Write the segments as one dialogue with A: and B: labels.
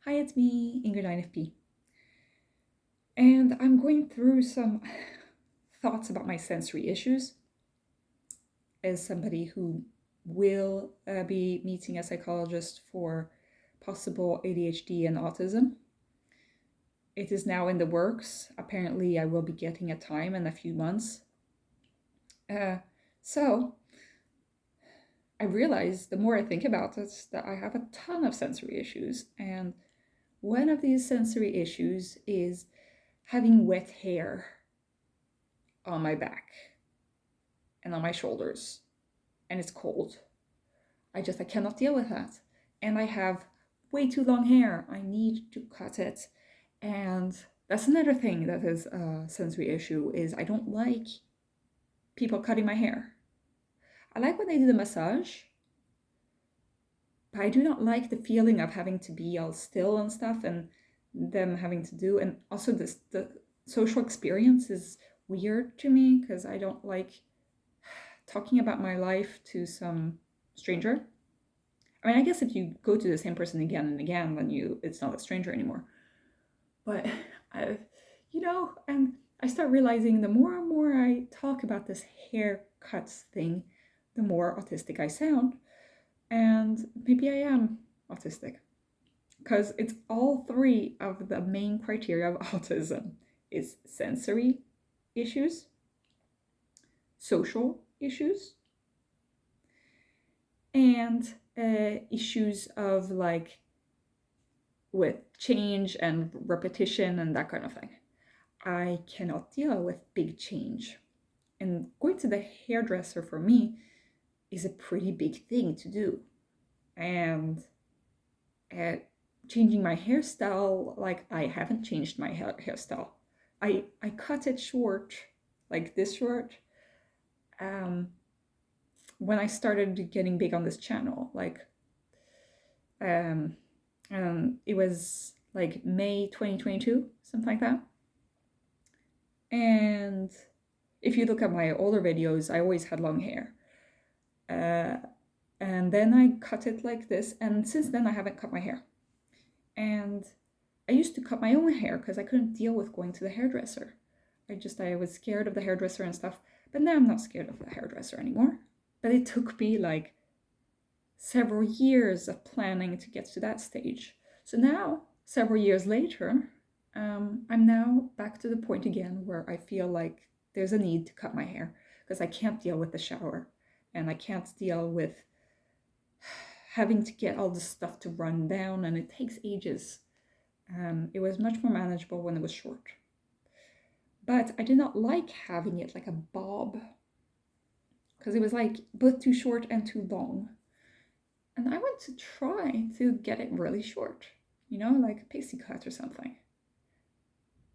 A: Hi, it's me, Ingrid INFP. And I'm going through some thoughts about my sensory issues as somebody who will be meeting a psychologist for possible ADHD and autism. It is now in the works. Apparently, I will be getting a time in a few months. So, I realize the more I think about it that I have a ton of sensory issues. And one of these sensory issues is having wet hair on my back and on my shoulders, and it's cold. I cannot deal with that. And I have way too long hair. I need to cut it. And that's another thing that is a sensory issue is I don't like people cutting my hair. I like when they do the massage, but I do not like the feeling of having to be all still and stuff and them having to do, and also the social experience is weird to me because I don't like talking about my life to some stranger. I mean, I guess if you go to the same person again and again, then it's not a stranger anymore. But I, and I start realizing the more and more I talk about this haircuts thing, the more autistic I sound. And maybe I am autistic because it's all three of the main criteria of autism is sensory issues, social issues, and issues of like with change and repetition and that kind of thing. I cannot deal with big change. And going to the hairdresser for me is a pretty big thing to do. And changing my hairstyle, like I haven't changed my hairstyle. I cut it short, like this short, when I started getting big on this channel. It was like May 2022, something like that. And if you look at my older videos, I always had long hair. And then I cut it like this, and since then I haven't cut my hair. And I used to cut my own hair because I couldn't deal with going to the hairdresser. I was scared of the hairdresser and stuff, but now I'm not scared of the hairdresser anymore. But it took me like several years of planning to get to that stage. So now, several years later, I'm now back to the point again where I feel like there's a need to cut my hair because I can't deal with the shower and I can't deal with having to get all this stuff to run down, and it takes ages. It was much more manageable when it was short. But I did not like having it like a bob because it was like both too short and too long. And I want to try to get it really short, like a pixie cut or something.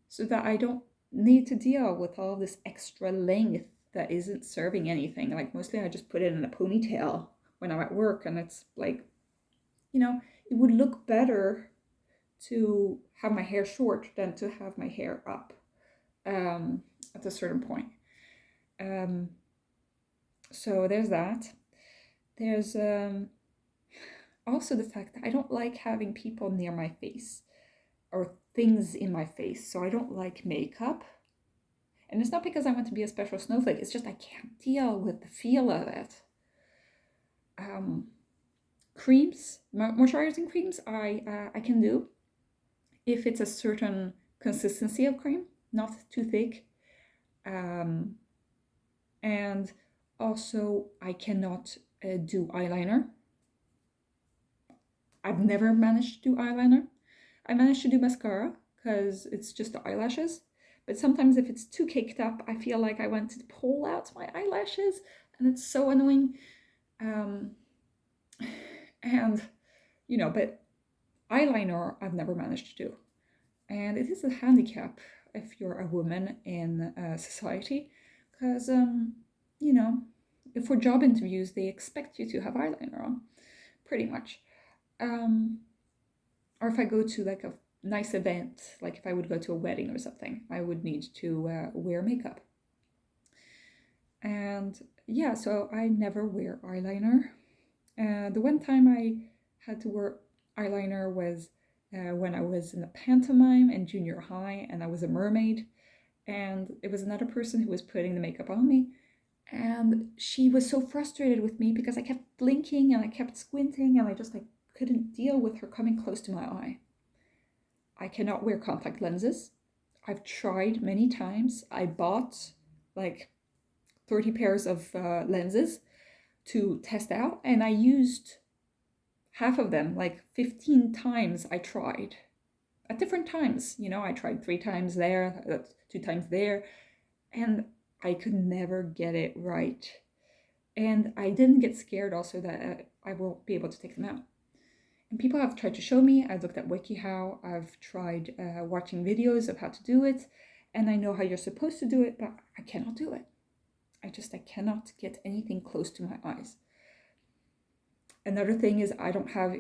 A: So that I don't need to deal with all this extra length that isn't serving anything. Like mostly I just put it in a ponytail when I'm at work, and it's like, it would look better to have my hair short than to have my hair up at a certain point. So there's that. There's also the fact that I don't like having people near my face or things in my face. So I don't like makeup. And it's not because I want to be a special snowflake. It's just I can't deal with the feel of it. Creams, moisturizing creams, I can do if it's a certain consistency of cream, not too thick. And also, I cannot do eyeliner. I've never managed to do eyeliner. I managed to do mascara because it's just the eyelashes. But sometimes if it's too caked up, I feel like I want to pull out my eyelashes, and it's so annoying. But eyeliner I've never managed to do. And it is a handicap if you're a woman in society, because, for job interviews, they expect you to have eyeliner on, pretty much. Or if I go to like a nice event, like if I would go to a wedding or something, I would need to wear makeup. And yeah, so I never wear eyeliner. The one time I had to wear eyeliner was when I was in a pantomime in junior high and I was a mermaid. And it was another person who was putting the makeup on me. And she was so frustrated with me because I kept blinking and I kept squinting and I just like couldn't deal with her coming close to my eye. I cannot wear contact lenses. I've tried many times. I bought like 30 pairs of lenses to test out, and I used half of them, like 15 times I tried at different times. I tried 3 times there, 2 times there, and I could never get it right. And I didn't get scared also that I won't be able to take them out. And people have tried to show me. I've looked at WikiHow. I've tried watching videos of how to do it. And I know how you're supposed to do it, but I cannot do it. I cannot get anything close to my eyes. Another thing is I don't have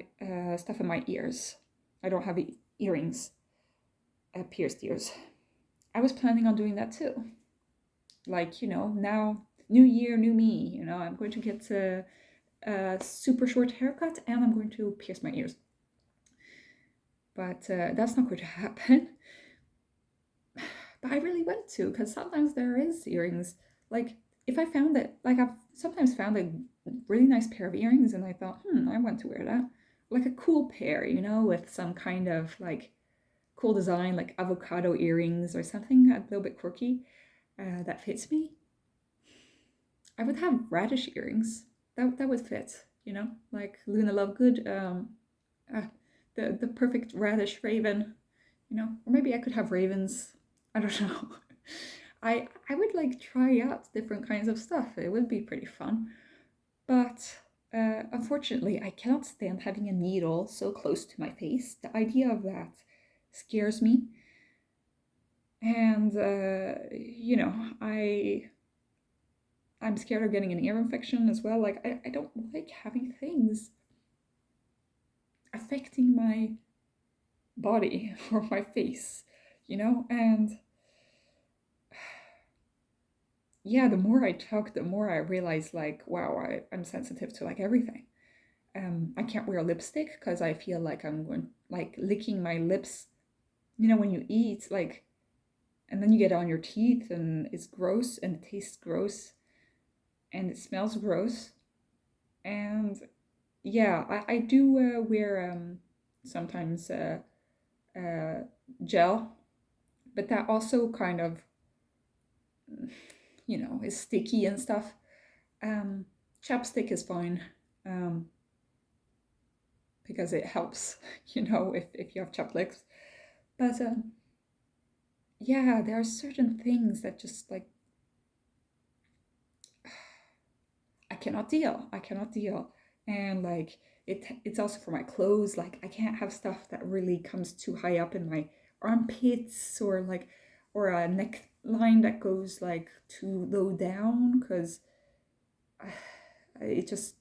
A: stuff in my ears. I don't have earrings, pierced ears. I was planning on doing that too. Like, now, new year, new me. I'm going to get a super short haircut and I'm going to pierce my ears. But that's not going to happen. But I really want to, because sometimes there is earrings. Like, if I found it, like I've sometimes found a really nice pair of earrings and I thought, I want to wear that. Like a cool pair, with some kind of like cool design, like avocado earrings or something a little bit quirky that fits me. I would have radish earrings. That would fit, like Luna Lovegood, the perfect radish raven, or maybe I could have ravens. I don't know. I would like try out different kinds of stuff. It would be pretty fun. But unfortunately, I cannot stand having a needle so close to my face. The idea of that scares me. And, I'm scared of getting an ear infection as well. Like, I don't like having things affecting my body or my face, and yeah, the more I talk, the more I realize like, wow, I'm sensitive to like everything. I can't wear lipstick because I feel like I'm going like licking my lips, when you eat, like, and then you get it on your teeth and it's gross and it tastes gross and it smells gross. And yeah, I do wear sometimes gel, but that also kind of, is sticky and stuff. Chapstick is fine because it helps, if you have chapped lips. But yeah, there are certain things that just like I cannot deal. I cannot deal. And like it's also for my clothes. Like I can't have stuff that really comes too high up in my armpits or a neckline that goes like too low down because it just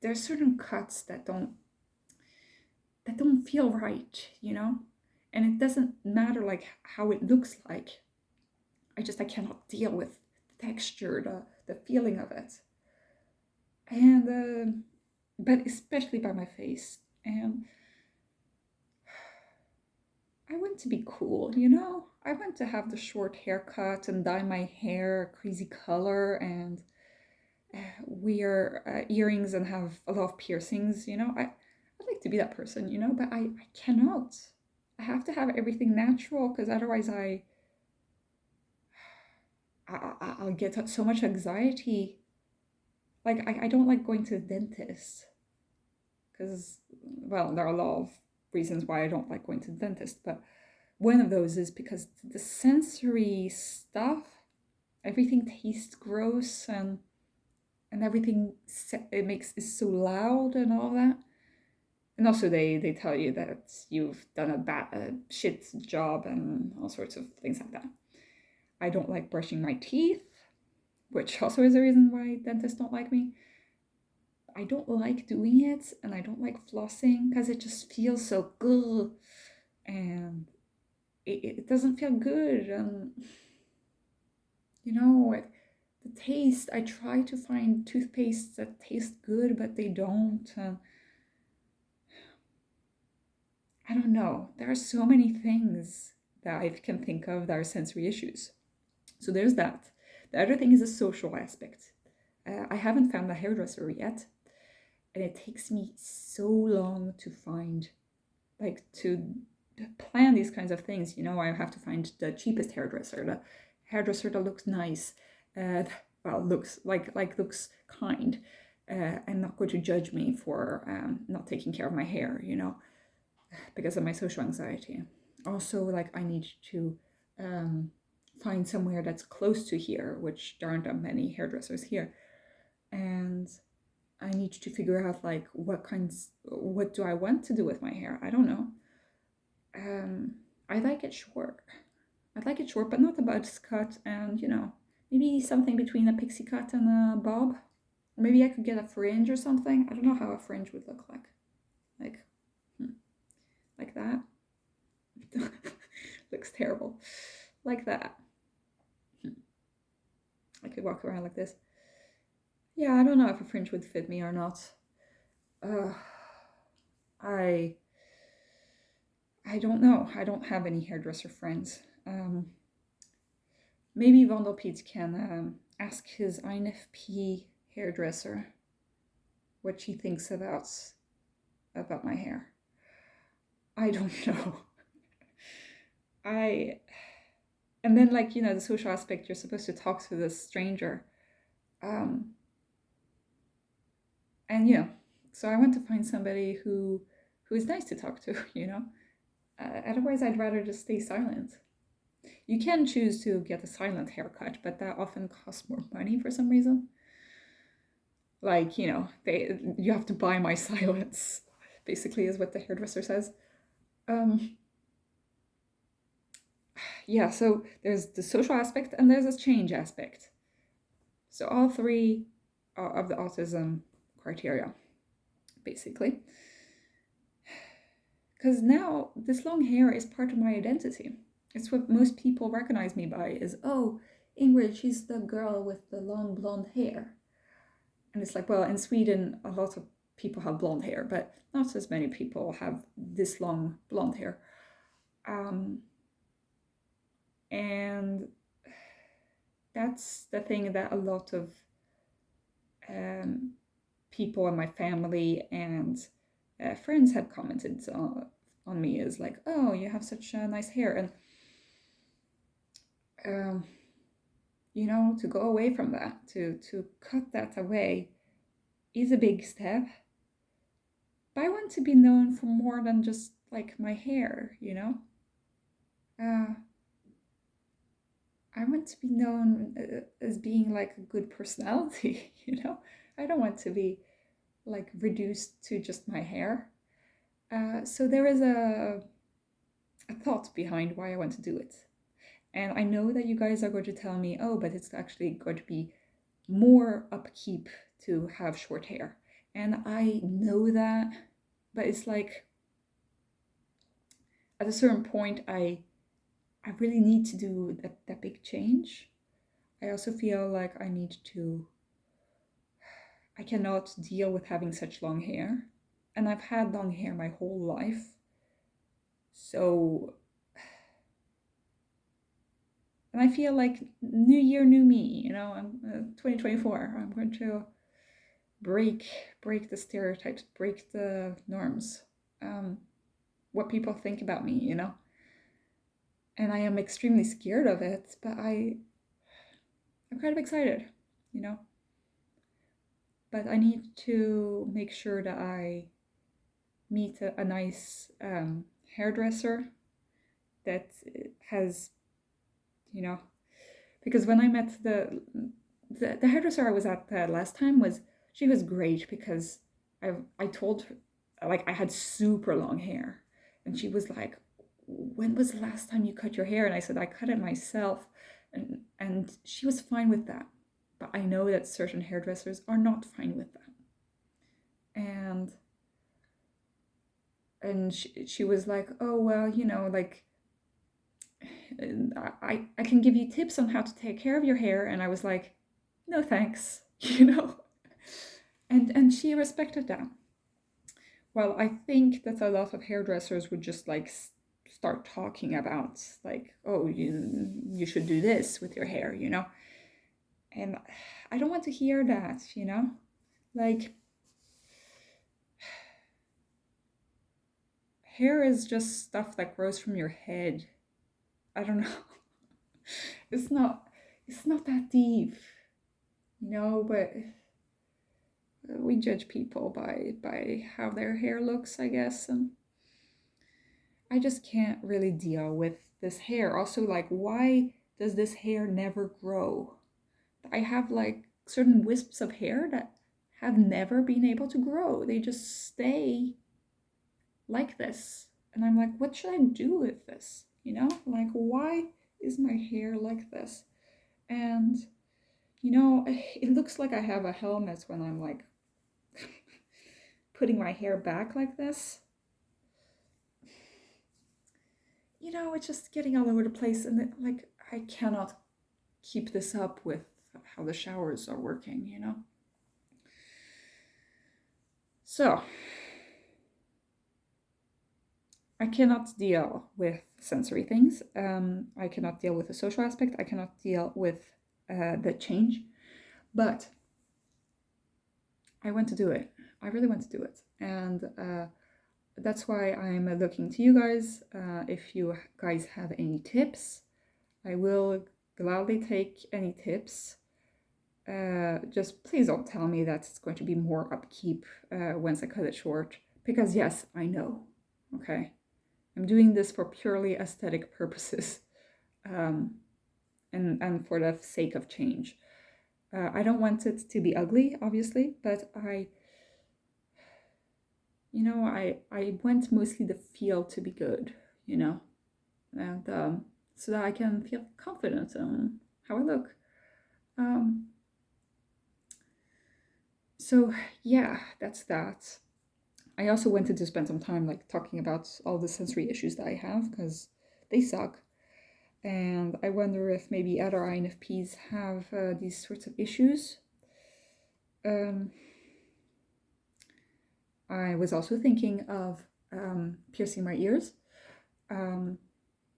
A: there's certain cuts that don't feel right, And it doesn't matter like how it looks like. I cannot deal with the texture, the feeling of it. And but especially by my face. And I want to be cool, I want to have the short haircut and dye my hair a crazy color and wear earrings and have a lot of piercings, I'd like to be that person, but I cannot. I have to have everything natural because otherwise I'll get so much anxiety. Like I don't like going to the dentist because, well, there are a lot of reasons why I don't like going to the dentist, but one of those is because the sensory stuff, everything tastes gross and everything is so loud and all that. And also they tell you that you've done a shit job and all sorts of things like that. I don't like brushing my teeth, which also is a reason why dentists don't like me. I don't like doing it, and I don't like flossing because it just feels so good, and it doesn't feel good. And the taste. I try to find toothpastes that taste good, but they don't. I don't know. There are so many things that I can think of that are sensory issues. So there's that. The other thing is a social aspect. I haven't found a hairdresser yet, and it takes me so long to find, like, to plan these kinds of things. I have to find the cheapest hairdresser, the hairdresser that looks nice, looks kind, and not going to judge me for not taking care of my hair, because of my social anxiety. Also, like, I need to find somewhere that's close to here, which there aren't that many hairdressers here, and I need to figure out, like, what do I want to do with my hair? I don't know. I like it short. I'd like it short, but not a buzz cut, and maybe something between a pixie cut and a bob. Maybe I could get a fringe or something. I don't know how a fringe would look like. Like that. Looks terrible. Like that. I could walk around like this. Yeah, I don't know if a fringe would fit me or not. I don't know. I don't have any hairdresser friends. Maybe Vondelpiet can ask his INFP hairdresser what she thinks about my hair. I don't know. And then, like, the social aspect, you're supposed to talk to this stranger. And so I want to find somebody who is nice to talk to, Otherwise, I'd rather just stay silent. You can choose to get a silent haircut, but that often costs more money for some reason. Like, you have to buy my silence, basically, is what the hairdresser says. Yeah, so there's the social aspect and there's a change aspect. So all three of the autism criteria, basically. Because now this long hair is part of my identity. It's what most people recognize me by is, oh, Ingrid, she's the girl with the long blonde hair. And it's like, well, in Sweden, a lot of people have blonde hair, but not as many people have this long blonde hair. And that's the thing that a lot of people in my family and friends have commented on me, is like, oh, you have such nice hair. And to go away from that, to cut that away, is a big step. But I want to be known for more than just, like, my hair, I want to be known as being, like, a good personality, I don't want to be, like, reduced to just my hair. So there is a thought behind why I want to do it. And I know that you guys are going to tell me, oh, but it's actually going to be more upkeep to have short hair. And I know that, but it's like, at a certain point, I really need to do that big change. I also feel like I cannot deal with having such long hair. And I've had long hair my whole life. So, and I feel like new year, new me, I'm 2024. I'm going to break the stereotypes, break the norms, what people think about me, And I am extremely scared of it, but I'm kind of excited, But I need to make sure that I meet a nice hairdresser that has, because when I met the hairdresser I was at last time, she was great, because I told her, like, I had super long hair, and she was like, when was the last time you cut your hair? And I said, I cut it myself, and she was fine with that. But I know that certain hairdressers are not fine with that. And she was like, oh, well, like, I can give you tips on how to take care of your hair. And I was like, no thanks, And she respected that, Well, I think that a lot of hairdressers would just like start talking about like, oh, you should do this with your hair, you know? And I don't want to hear that, you know? Like, hair is just stuff that grows from your head. I don't know. It's not it's not that deep, you know, but we judge people by how their hair looks, I guess, and I just can't really deal with this hair. Also, like, why does this hair never grow? I have like certain wisps of hair that have never been able to grow. They just stay like this. And I'm like, what should I do with this? You know, like, why is my hair like this? And, you know, it looks like I have a helmet when I'm like putting my hair back like this. You know, it's just getting all over the place. And it, like, I cannot keep this up with how the showers are working, you know? So, I cannot deal with sensory things. I cannot deal with the social aspect. I cannot deal with the change. But I want to do it. I really want to do it. And that's why I'm looking to you guys. If you guys have any tips, I will gladly take any tips. Just please don't tell me that it's going to be more upkeep once I cut it short. Because yes, I know. Okay. I'm doing this for purely aesthetic purposes. And for the sake of change. I don't want it to be ugly, obviously, but I want mostly the feel to be good, you know, and so that I can feel confident in how I look. So yeah, that's that. I also wanted to spend some time like talking about all the sensory issues that I have because they suck. And I wonder if maybe other INFPs have these sorts of issues. I was also thinking of piercing my ears.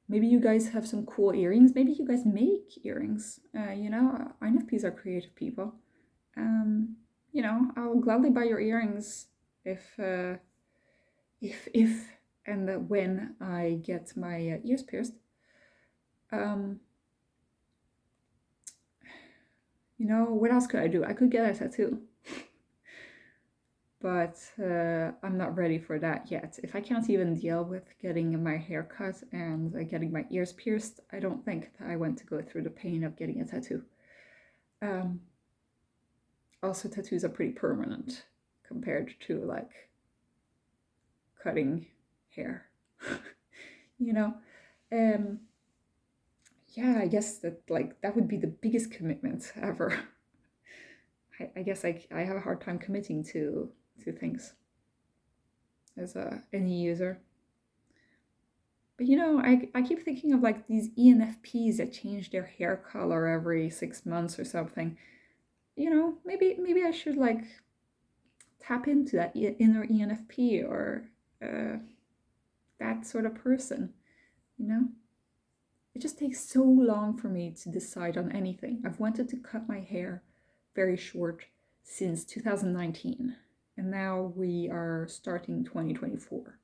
A: Maybe you guys have some cool earrings. Maybe you guys make earrings. You know, INFPs are creative people. You know, I'll gladly buy your earrings if and when I get my ears pierced. You know, what else could I do? I could get a tattoo. But I'm not ready for that yet. If I can't even deal with getting my hair cut and getting my ears pierced, I don't think that I want to go through the pain of getting a tattoo. Also, tattoos are pretty permanent compared to like cutting hair. You know? Yeah, I guess that like that would be the biggest commitment ever. I guess I have a hard time committing to things as any user. But you know, I keep thinking of like these ENFPs that change their hair color every 6 months or something. You know, maybe I should like tap into that inner ENFP or that sort of person, you know? It just takes so long for me to decide on anything. I've wanted to cut my hair very short since 2019, and now we are starting 2024.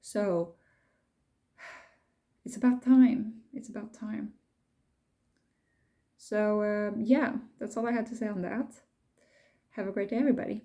A: So it's about time. It's about time. So yeah, that's all I had to say on that. Have a great day, everybody.